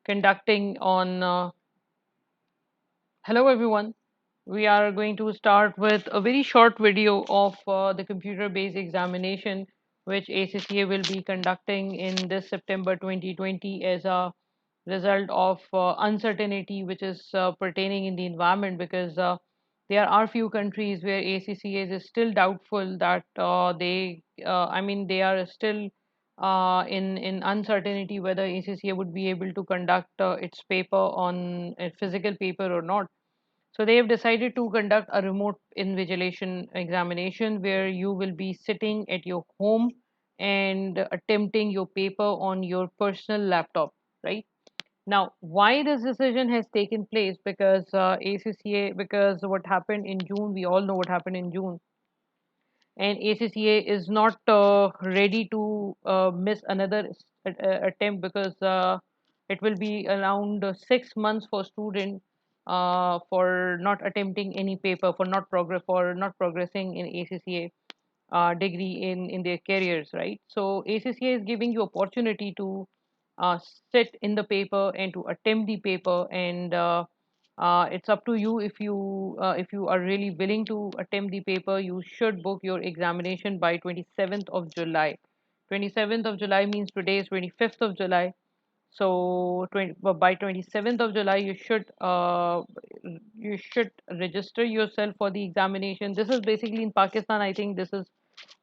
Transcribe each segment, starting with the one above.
conducting on. Hello, everyone. We are going to start with a very short video of the computer-based examination, which ACCA will be conducting in this September 2020 as a result of uncertainty which is pertaining in the environment, because there are few countries where ACCA is still doubtful that they are still in uncertainty whether ACCA would be able to conduct its paper on a physical paper or not. So they have decided to conduct a remote invigilation examination where you will be sitting at your home and attempting your paper on your personal laptop, right? Now, why this decision has taken place? Because because what happened in June, we all know what happened in June, and ACCA is not ready to miss another attempt, because it will be around 6 months for student for not attempting any paper, for not progressing in ACCA degree in their careers, right? So ACCA is giving you opportunity to uh, sit in the paper and to attempt the paper, and it's up to you. If you are really willing to attempt the paper, you should book your examination by 27th of July. 27th of July means today is 25th of July. So by 27th of July, you should register yourself for the examination. This is basically in Pakistan. I think this is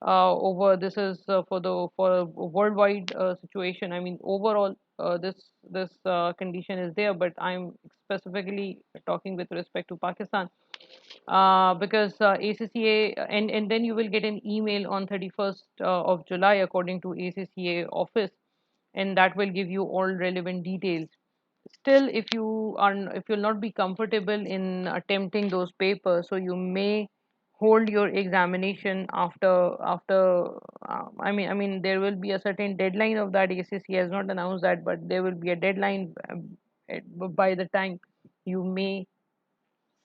over. This is for a worldwide situation. I mean, overall, this condition is there, but I'm specifically talking with respect to Pakistan, because ACCA, and then you will get an email on 31st of July according to ACCA office, and that will give you all relevant details. Still, if you'll not be comfortable in attempting those papers, so you may hold your examination after. I mean there will be a certain deadline of that. ACC has not announced that, but there will be a deadline by the time you may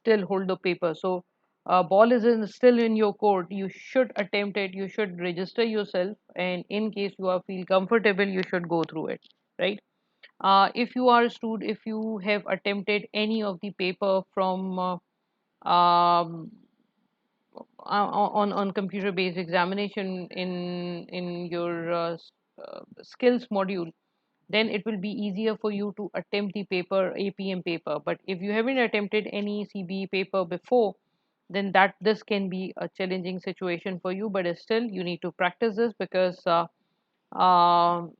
still hold the paper. So ball is still in your court. You should attempt it. You should register yourself, and in case you are feel comfortable, you should go through it, right? If you are a student, if you have attempted any of the paper from um, on computer based examination in your skills module, then it will be easier for you to attempt the paper, APM paper. But if you haven't attempted any CBE paper before, then that this can be a challenging situation for you. But still, you need to practice this, because um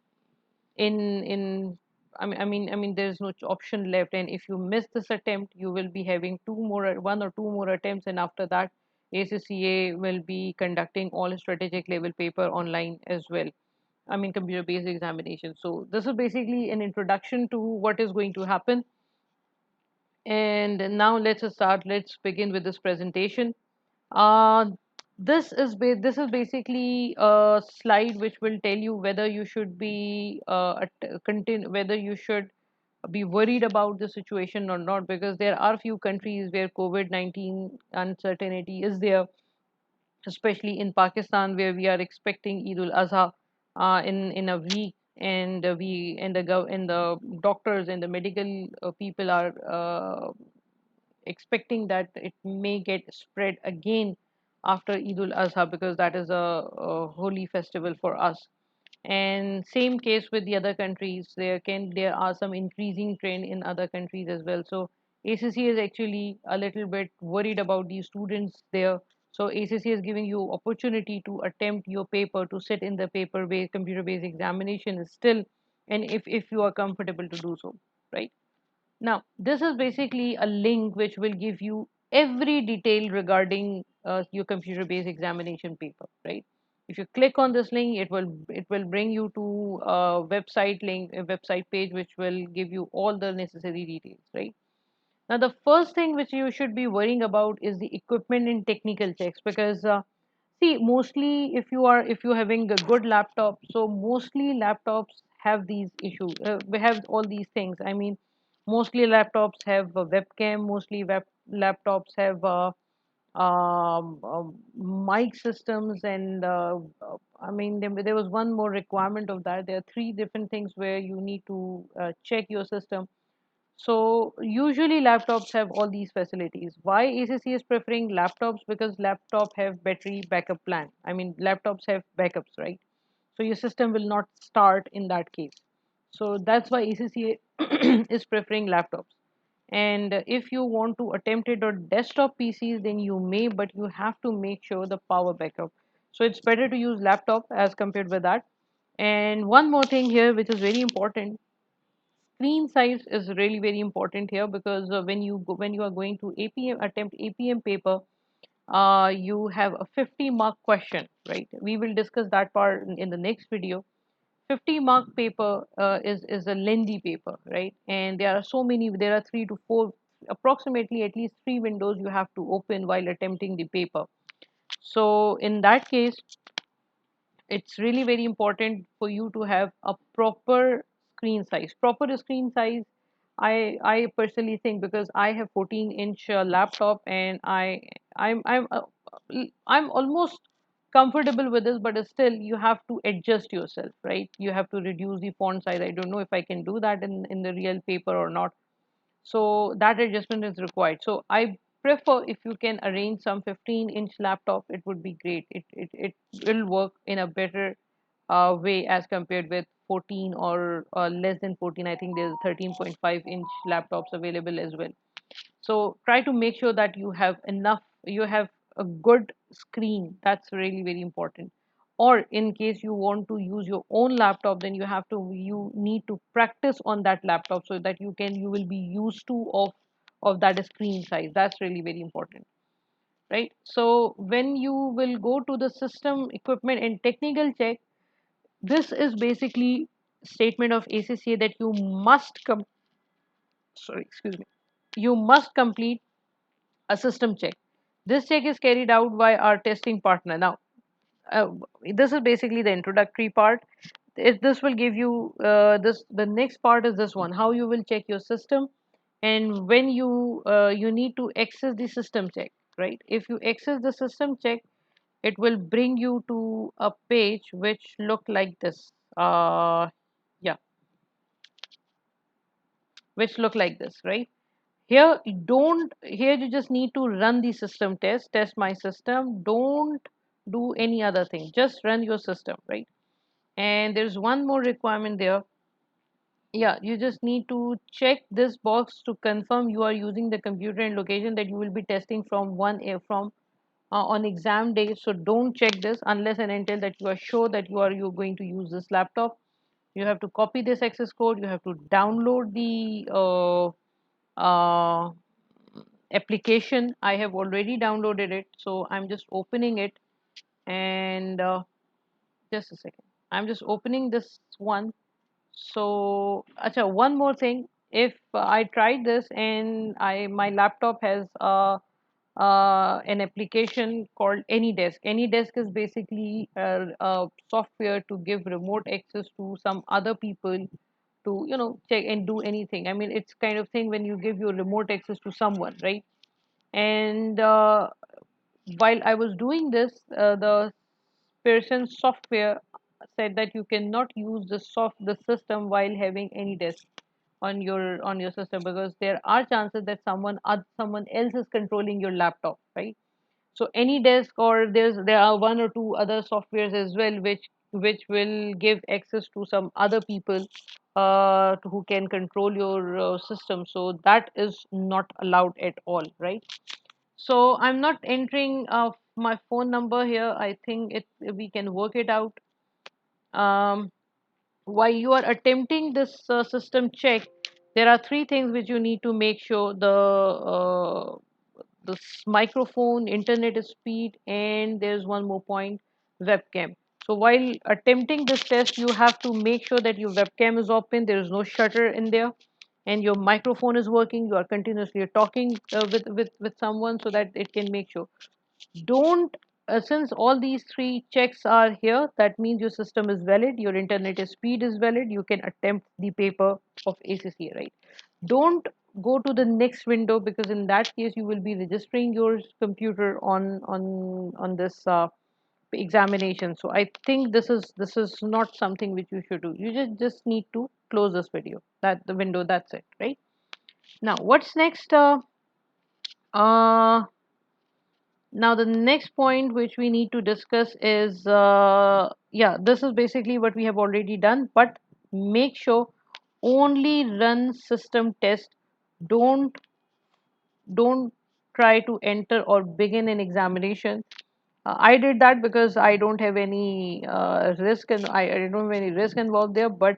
in I mean there's no option left, and if you miss this attempt, you will be having one or two more attempts, and after that ACCA will be conducting all strategic level paper online as well. I mean, computer based examination. So this is basically an introduction to what is going to happen, and now let's begin with this presentation. uh, this is basically a slide which will tell you whether you should be whether you should be worried about the situation or not, because there are few countries where COVID-19 uncertainty is there, especially in Pakistan, where we are expecting Eid ul Adha in a week, and we and the doctors and the medical people are expecting that it may get spread again after Eid ul Adha, because that is a holy festival for us. And same case with the other countries. There are some increasing trend in other countries as well. So ACC is actually a little bit worried about these students there. So ACC is giving you opportunity to attempt your paper, to sit in the paper based computer based examination is still, and if you are comfortable to do so, right? Now, this is basically a link which will give you every detail regarding your computer-based examination paper, right? If you click on this link, it will bring you to a website page which will give you all the necessary details, right? Now, the first thing which you should be worrying about is the equipment and technical checks, because see, mostly if you're having a good laptop, so mostly laptops have these issues. We have all these things. I mean, mostly laptops have a webcam. Mostly laptops have mic systems, and I mean, there was one more requirement of that. There are three different things where you need to check your system. So usually laptops have all these facilities. Why ACC is preferring laptops? Because laptop have battery backup plan. I mean, laptops have backups, right? So your system will not start in that case. So that's why ACC is preferring laptops. And if you want to attempt it on desktop PCs, then you may, but you have to make sure the power backup. So it's better to use laptop as compared with that. And one more thing here, which is very important, screen size is really very important here, because when you are going to APM attempt APM paper, you have a 50-mark question, right? We will discuss that part in the next video. 50-mark paper is a lengthy paper, right? And there are so many, there are 3 to 4, approximately at least 3 windows you have to open while attempting the paper. So in that case, it's really very important for you to have a proper screen size. Proper screen size, I personally think, because I have 14-inch laptop, and I'm almost comfortable with this, but still you have to adjust yourself, right? You have to reduce the font size. I don't know if I can do that in the real paper or not, so that adjustment is required. So I prefer, if you can arrange some 15-inch laptop, it would be great. It will work in a better way as compared with 14 or less than 14. I think there's 13.5-inch laptops available as well. So try to make sure that you have enough, you have a good screen. That's really very important. Or in case you want to use your own laptop, then you need to practice on that laptop, so that you will be used to of that screen size. That's really very important, right? So when you will go to the system equipment and technical check, this is basically statement of ACCA that you must sorry, excuse me, you must complete a system check. This check is carried out by our testing partner. Now, uh, this is basically the introductory part. This will give you this. The next part is this one: how you will check your system, and when you need to access the system check. Right? If you access the system check, it will bring you to a page which look like this. Yeah, which look like this, right? Here you just need to run the system test my system. Don't do any other thing, just run your system, right? And there's one more requirement there. Yeah, you just need to check this box to confirm you are using the computer and location that you will be testing from on exam day. So don't check this unless and until that you are sure that you're going to use this laptop. You have to copy this access code, you have to download the application. I have already downloaded it, so I'm just opening it. And just a second, I'm just opening this one. So acha, one more thing, if I tried this and I my laptop has an application called AnyDesk. AnyDesk is basically a software to give remote access to some other people to check and do anything. I mean, it's kind of thing when you give your remote access to someone, right? And while I was doing this, the Pearson software said that you cannot use the system while having any desk on your system, because there are chances that someone else is controlling your laptop, right? So any desk, or there are one or two other softwares as well which will give access to some other people who can control your system. So that is not allowed at all, right? So I'm not entering my phone number here. I think we can work it out. Um, while you are attempting this system check, there are three things which you need to make sure: the microphone, internet speed, and there's one more point: webcam. So while attempting this test, you have to make sure that your webcam is open, there is no shutter in there, and your microphone is working. You are continuously talking with someone, so that it can make sure. Don't Since all these three checks are here, that means your system is valid, your internet speed is valid, you can attempt the paper of ACCA, right? Don't go to the next window, because in that case you will be registering your computer on this examination. So I think this is not something which you should do. You just need to close this video, that the window, that's it, right? Now what's next? Uh, Now the next point which we need to discuss is, yeah, this is basically what we have already done, but make sure only run system test. Don't don't try to enter or begin an examination. I did that because I don't have any risk, and I don't have any risk involved there. But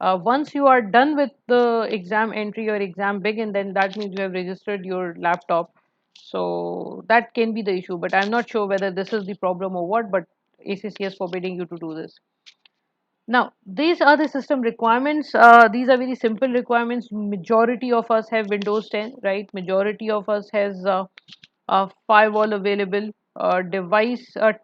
once you are done with the exam entry or exam begin, then that means you have registered your laptop. So that can be the issue, but I'm not sure whether this is the problem or what. But ACC is forbidding you to do this. Now, these are the system requirements. These are very simple requirements. Majority of us have Windows 10, right? Majority of us has firewall available.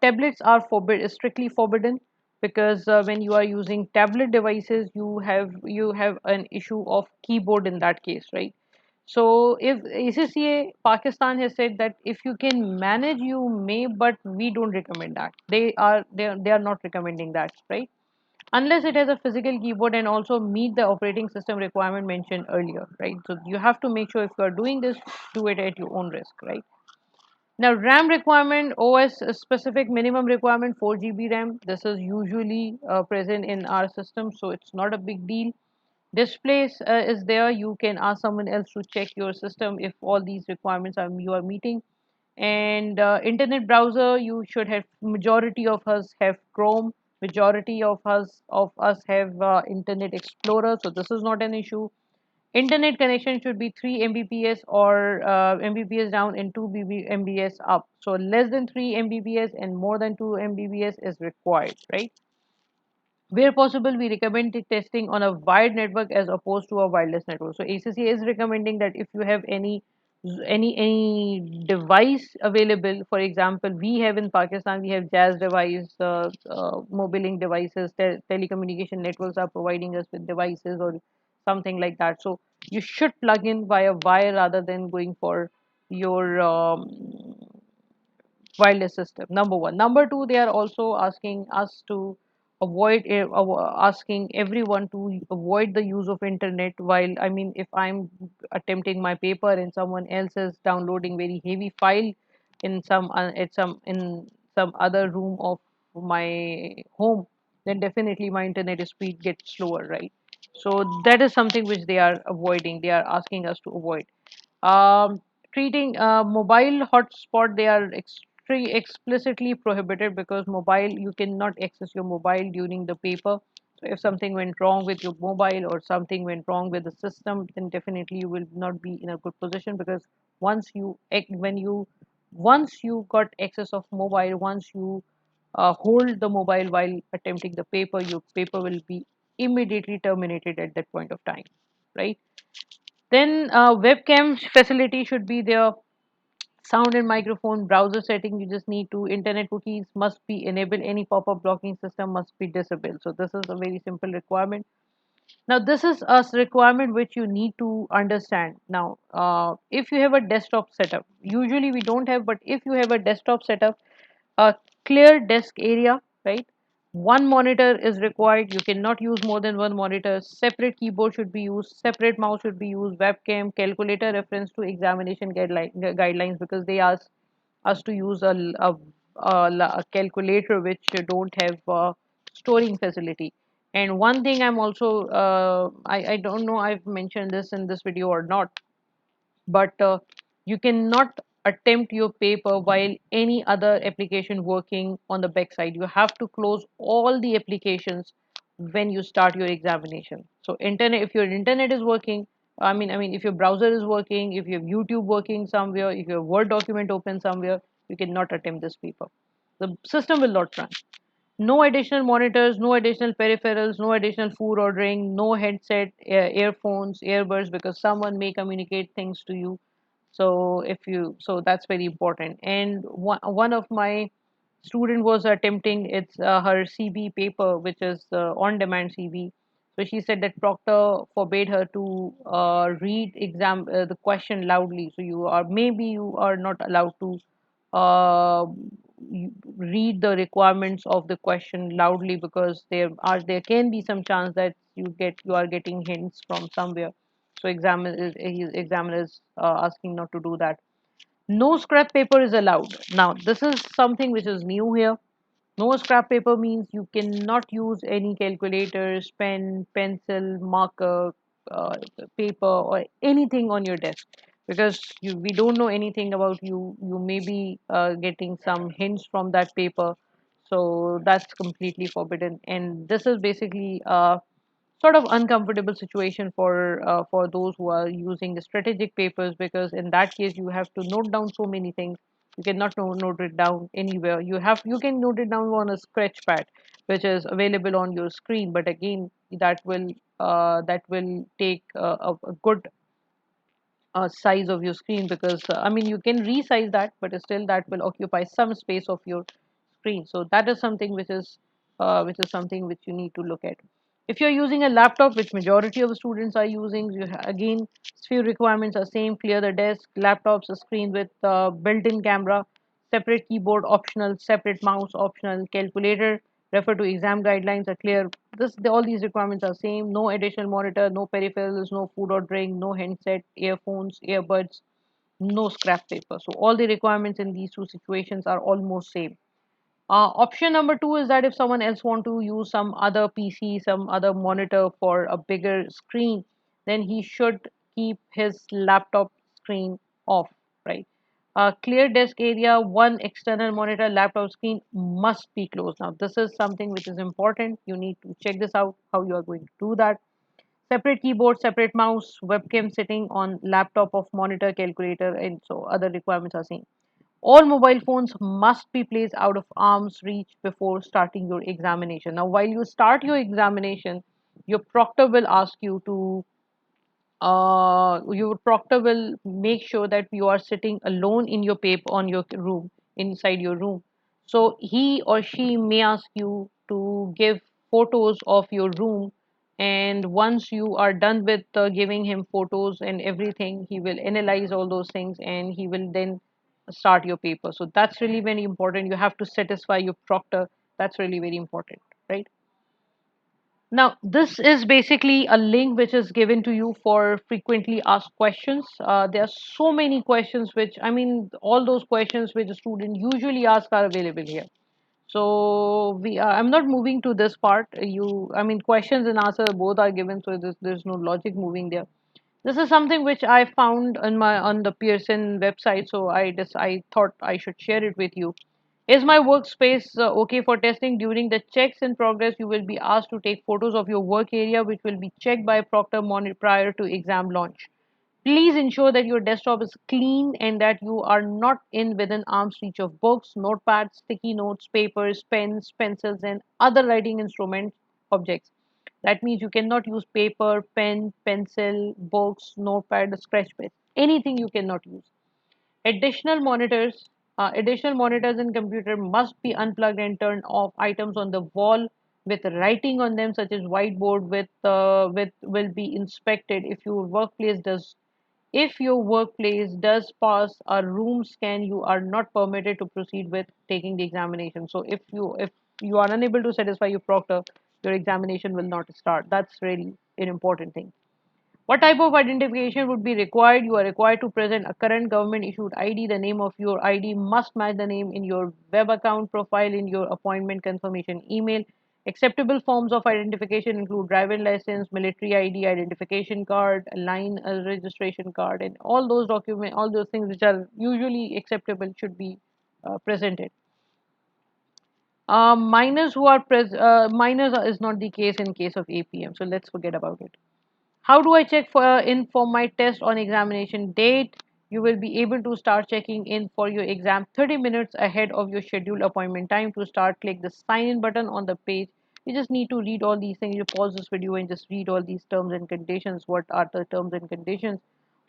Tablets are strictly forbidden, because when you are using tablet devices, you have an issue of keyboard in that case, right? So if ACCA Pakistan has said that if you can manage, you may, but we don't recommend that. They are not recommending that, right? Unless it has a physical keyboard and also meet the operating system requirement mentioned earlier, right? So you have to make sure if you are doing this, do it at your own risk, right? Now, RAM requirement, OS specific minimum requirement 4 GB RAM. This is usually present in our system, so it's not a big deal. Display is there. You can ask someone else to check your system if all these requirements are you are meeting. And internet browser, you should have, majority of us have Chrome, majority of us have Internet Explorer, so this is not an issue. Internet connection should be 3 Mbps or Mbps down and 2 Mbps up. So less than 3 Mbps and more than 2 Mbps is required, right? Where possible, we recommend the testing on a wired network as opposed to a wireless network. So ACC is recommending that if you have any device available, for example, we have in Pakistan, we have Jazz device, mobiling devices, telecommunication networks are providing us with devices or something like that. So you should plug in via wire rather than going for your wireless system. Number one. Number two, they are also asking us to asking everyone to avoid the use of internet while, I mean, if I'm attempting my paper and someone else is downloading very heavy file in some other room of my home, then definitely my internet speed gets slower, right? So that is something which they are avoiding. They are asking us to avoid. um, Treating mobile hotspot, they are explicitly prohibited, because mobile, you cannot access your mobile during the paper. So if something went wrong with your mobile or something went wrong with the system, then definitely you will not be in a good position, because once you got access of mobile, once you hold the mobile while attempting the paper, your paper will be immediately terminated at that point of time, right? Then webcam facility should be there. Sound and microphone, browser setting, you just need to. Internet cookies must be enabled. Any pop-up blocking system must be disabled. So this is a very simple requirement. Now this is a requirement which you need to understand. Now, if you have a desktop setup, usually we don't have, but if you have a desktop setup, a clear desk area, right? One monitor is required. You cannot use more than one monitor. Separate keyboard should be used. Separate mouse should be used. Webcam, calculator, reference to examination guidelines, because they ask us to use a calculator which don't have storing facility. And one thing I'm also I don't know I've mentioned this in this video or not, but you cannot attempt your paper while any other application working on the backside. You have to close all the applications when you start your examination. So internet, if your internet is working, I mean if your browser is working, if you have YouTube working somewhere, if your Word document open somewhere, you cannot attempt this paper. The system will not run. No additional monitors, no additional peripherals, no additional food ordering, no headset, earphones, earbuds, because someone may communicate things to you. So if you, so that's very important. And one of my student was attempting, it's her CB paper, which is on demand CB. So she said that proctor forbade her to read the question loudly. So you are not allowed to uh, read the requirements of the question loudly, because there can be some chance that you are getting hints from somewhere. So examiner is asking not to do that. No scrap paper is allowed. Now this is something which is new here. No scrap paper means you cannot use any calculators, pen, pencil, marker, uh, paper, or anything on your desk, because we don't know anything about you. You may be getting some hints from that paper, so that's completely forbidden. And this is basically sort of uncomfortable situation for those who are using the strategic papers, because in that case you have to note down so many things. You cannot note it down anywhere. You can note it down on a scratch pad which is available on your screen, but again that will take a good size of your screen, because I mean you can resize that, but still that will occupy some space of your screen. So that is something which is something which you need to look at. If you're using a laptop, which majority of students are using, again few requirements are same: clear the desk. Laptops a screen with built-in camera, separate keyboard optional, separate mouse optional, calculator. Refer to exam guidelines are clear. All these requirements are same. No additional monitor, no peripherals, no food or drink, no handset, earphones, earbuds, no scrap paper. So all the requirements in these two situations are almost same. Option number two is that if someone else want to use some other PC, some other monitor for a bigger screen, then he should keep his laptop screen off, right? Clear desk area, one external monitor, laptop screen must be closed. Now, this is something which is important. You need to check this out, how you are going to do that. Separate keyboard, separate mouse, webcam sitting on laptop of monitor, calculator, and so other requirements are same. All mobile phones must be placed out of arm's reach before starting your examination. Now, while you start your examination, your proctor will ask you to your proctor will make sure that you are sitting alone in your paper on your room, inside your room. So he or she may ask you to give photos of your room, and once you are done with giving him photos and everything, he will analyze all those things and he will then start your paper. So that's really very important. You have to satisfy your proctor. That's really very important, right? Now, this is basically a link which is given to you for frequently asked questions. There are so many questions which, I mean, all those questions which a student usually ask are available here. So I'm not moving to this part. I mean, questions and answer both are given, so there's no logic moving there. This is something which I found on the Pearson website, so I thought I should share it with you. Is my workspace okay for testing? During the checks in progress, you will be asked to take photos of your work area, which will be checked by proctor prior to exam launch. Please ensure that your desktop is clean and that you are not in within arm's reach of books, notepads, sticky notes, papers, pens, pencils, and other writing instrument objects. That means you cannot use paper, pen, pencil, books, notepad, scratch pad, anything you cannot use. Additional monitors, additional monitors in computer must be unplugged and turned off. Items on the wall with writing on them, such as whiteboard with will be inspected. If your workplace does pass a room scan, you are not permitted to proceed with taking the examination. So if you are unable to satisfy your proctor, your examination will not start. That's really an important thing. What type of identification would be required? You are required to present a current government issued ID. The name of your ID must match the name in your web account profile in your appointment confirmation email. Acceptable forms of identification include driver license, military ID, identification card, a line a registration card, and all those things which are usually acceptable should be presented. Minors is not the case in case of APM, so let's forget about it. How do I check in for my test on examination date? You will be able to start checking in for your exam 30 minutes ahead of your scheduled appointment time. To start, click the sign in button on the page. You just need to read all these things. You pause this video and just read all these terms and conditions. What are the terms and conditions?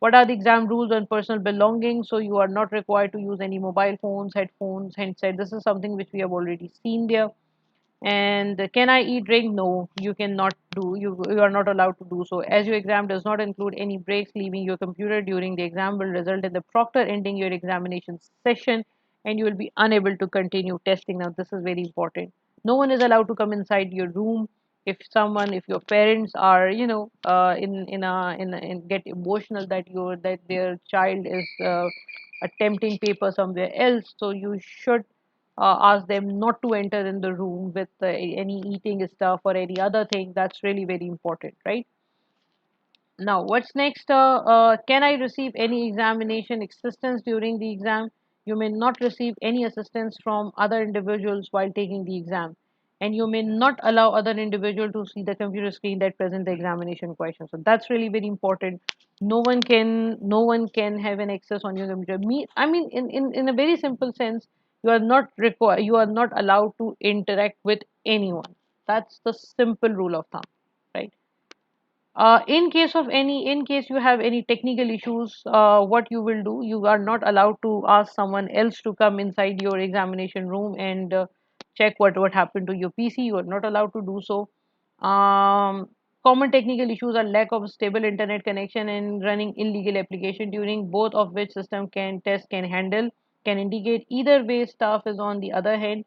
What are the exam rules on personal belongings? So you are not required to use any mobile phones, headphones, handset. This is something which we have already seen there. And can I eat, drink? No, you cannot do. You are not allowed to do so. As your exam does not include any breaks, leaving your computer during the exam will result in the proctor ending your examination session, and you will be unable to continue testing. Now, this is very important. No one is allowed to come inside your room. If your parents are, in get emotional that their child is attempting paper somewhere else, so you should ask them not to enter in the room with any eating stuff or any other thing. That's really very important, right? Now, what's next? Can I receive any examination assistance during the exam? You may not receive any assistance from other individuals while taking the exam, and you may not allow other individual to see the computer screen that present the examination question. So that's really very important. No one can have an access on your computer. I mean, in a very simple sense, you are not allowed to interact with anyone. That's the simple rule of thumb, right? In case you have any technical issues, what you will do, you are not allowed to ask someone else to come inside your examination room and check what happened to your PC. You are not allowed to do so. Common technical issues are lack of stable internet connection and running illegal application, during both of which system can handle, can indicate. Either way, staff is on the other hand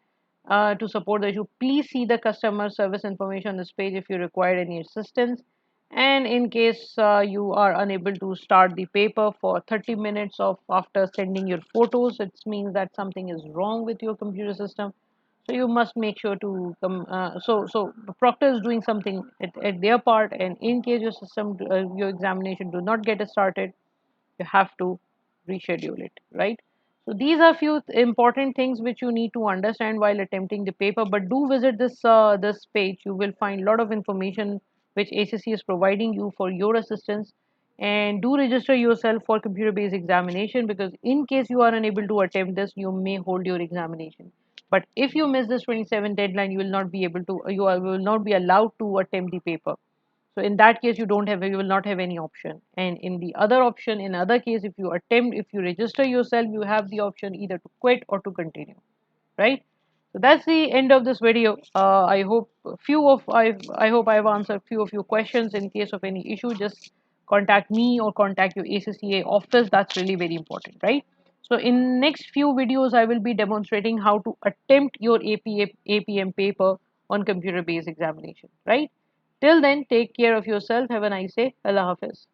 to support the issue. Please see the customer service information on this page if you require any assistance. And in case you are unable to start the paper for 30 minutes of after sending your photos, it means that something is wrong with your computer system. So you must make sure to come. So the proctor is doing something at their part, and in case your examination do not get started, you have to reschedule it, right? So these are few important things which you need to understand while attempting the paper. But do visit this page. You will find a lot of information which ACC is providing you for your assistance. And do register yourself for computer based examination, because in case you are unable to attempt this, you may hold your examination. But if you miss this 27 deadline, you will not be able to will not be allowed to attempt the paper. So in that case, you will not have any option. And in the other option, in other case, if you register yourself, you have the option either to quit or to continue, right? So that's the end of this video. I hope I've answered few of your questions. In case of any issue, just contact me or contact your ACCA office. That's really very important, right? So in next few videos, I will be demonstrating how to attempt your APM paper on computer based examination, right? Till then, take care of yourself. Have a nice day. Allah Hafiz.